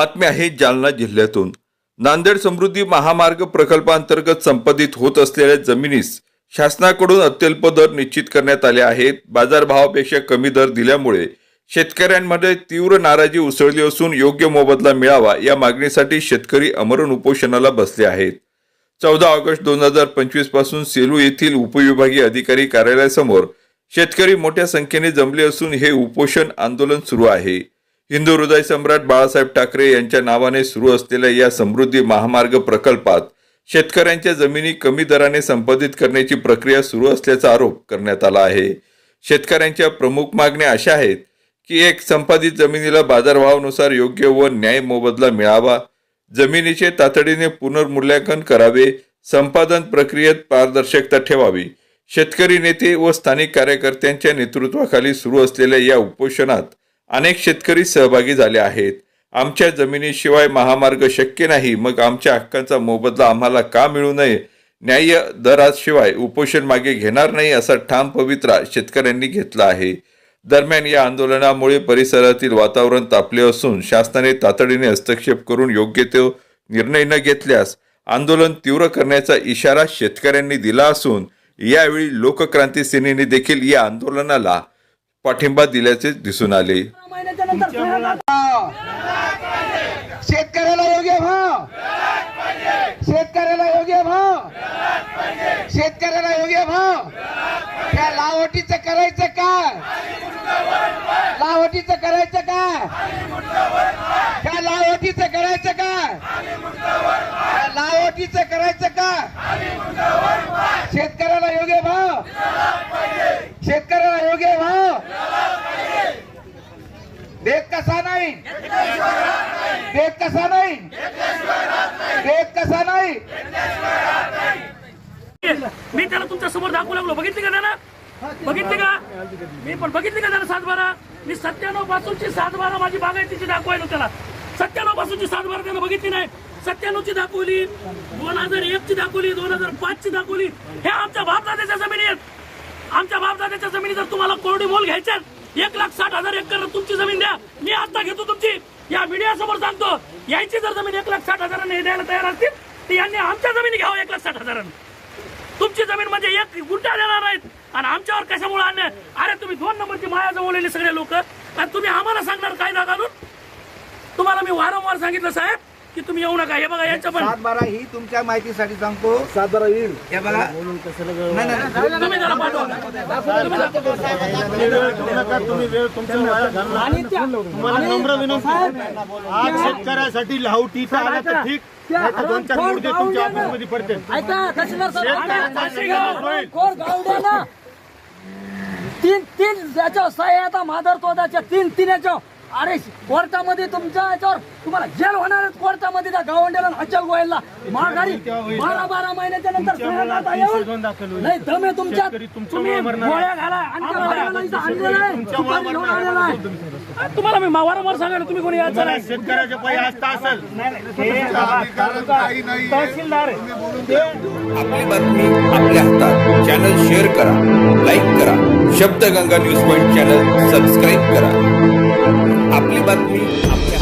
बातमी आहे जालना जिल्ह्यातून। नांदेड समृद्धी महामार्ग प्रकल्पांतर्गत संपादित होत असलेल्या जमिनीस शासनाकडून अत्यल्प दर निश्चित करण्यात आले आहेत। बाजारभावापेक्षा कमी दर दिल्यामुळे शेतकऱ्यांमध्ये तीव्र नाराजी उसळली असून योग्य मोबदला मिळावा या मागणीसाठी शेतकरी आमरण उपोषणाला बसले आहेत। 14 ऑगस्ट 2025 पासून सेलू येथील उपविभागीय अधिकारी कार्यालयासमोर शेतकरी मोठ्या संख्येने जमले असून हे उपोषण आंदोलन सुरू आहे। हिंदू हृदय सम्राट बाळासाहेब ठाकरे यांच्या नावाने सुरू असलेल्या या समृद्धी महामार्ग प्रकल्पात शेतकऱ्यांच्या जमिनी कमी दराने संपादित करण्याची प्रक्रिया सुरू असल्याचा आरोप करण्यात आला आहे। शेतकऱ्यांच्या प्रमुख मागण्या अशा आहेत की एक संपादित जमिनीला बाजारभावानुसार योग्य व न्याय मोबदला मिळावा, जमिनीचे तातडीने पुनर्मूल्यांकन करावे, संपादन प्रक्रियेत पारदर्शकता ठेवावी। शेतकरी नेते व स्थानिक कार्यकर्त्यांच्या नेतृत्वाखाली सुरू असलेल्या या उपोषणात अनेक शेतकरी सहभागी झाले आहेत। आमच्या जमिनीशिवाय महामार्ग शक्य नाही, मग आमच्या हक्कांचा मोबदला आम्हाला का मिळू नये, न्याय्य दराशिवाय उपोषण मागे घेणार नाही असा ठाम पवित्रा शेतकऱ्यांनी घेतला आहे। दरम्यान या आंदोलनामुळे परिसरातील वातावरण तापले असून शासनाने तातडीने हस्तक्षेप करून योग्य तो निर्णय न घेतल्यास आंदोलन तीव्र करण्याचा इशारा शेतकऱ्यांनी दिला असून यावेळी लोकक्रांती सेनेने देखील या आंदोलनाला पाठिंबा दिल्याचे दिसून आले। शेतकऱ्याला योग्य भाव, शेतकऱ्याला योग्य भाव, शेतकऱ्याला योग्य भाव। त्या लावटीचं करायचं काय, लावटीचं करायचं काय, त्या लावटीचं करायचं काय, लावटीचं करायचं काय। शेतकऱ्याला योग्य भाव, शेतकऱ्याला योग्य भाव देत कसा नाही, देत कसा नाही, देत कसा नाही। मी त्याला तुमच्या समोर दाखवू लागलो, बघितली का त्याला, बघितली का, मी पण बघितली का त्याला 7-12, मी 97 पासूनची 7-12 माझी बागायतीची दाखवायला त्याला, 97 पासूनची 7-12 त्याला बघितली नाही, 97 ची दाखवली, 2001 ची दाखवली, 2005 ची दाखवली। हे आमच्या बापदादाच्या जमिनी आहेत, आमच्या बापदादाच्या जमिनी जर तुम्हाला कोरडी मोल घ्यायच्या 1,60,000 एकर तुमची जमीन द्या, मी आता घेतो तुमची, या मीडिया समोर सांगतो। यायची जर जमीन 1,60,000 द्यायला तयार असतील तर यांनी आमच्या जमिनी घ्यावं 1,60,000। तुमची जमीन म्हणजे 1 गुंठा देणार नाहीत आणि आमच्यावर कशामुळे आणणार? अरे तुम्ही 2 नंबरची माया जमवलेले सगळे लोक आणि तुम्ही आम्हाला सांगणार कायदा घालून? तुम्हाला मी वारंवार सांगितलं साहेब की तुम्ही येऊ नका। हे बघा यांच्या पण 7-12 ही तुमच्या माहितीसाठी सांगतो, 7-12 येईल हे बघा। तुम्ही त्याला पाठवा, तुम्ही वेळ तुमच्या नम्र विनंती, आज शेतकऱ्यासाठी लावटी आला तर ठीक, 2-4 मुर्दे तुमच्या ऑफिसमध्ये पडते। तीन याच्या सह्या आता माधर तोदाच्या 3 याच्या। अरे कोर्टामध्ये तुमच्या याच्यावर तुम्हाला जेल होणार आहे, कोर्टामध्ये त्या गावंड्याला हचल गोयला माघारी 12 महिन्याच्या नंतर नाही दमे तुमच्या, तुम्ही गोळ्या घाला तुम्हाला मी वारंवार सांगायला तुम्ही कोणी यायचं नाही। शेतकऱ्याचे पायी असता असेल तहसीलदार आपली बातमी आपल्या हातात। चॅनल शेअर करा, लाईक करा, Shabdganga news point channel subscribe करा। आपली बातमी आपल्या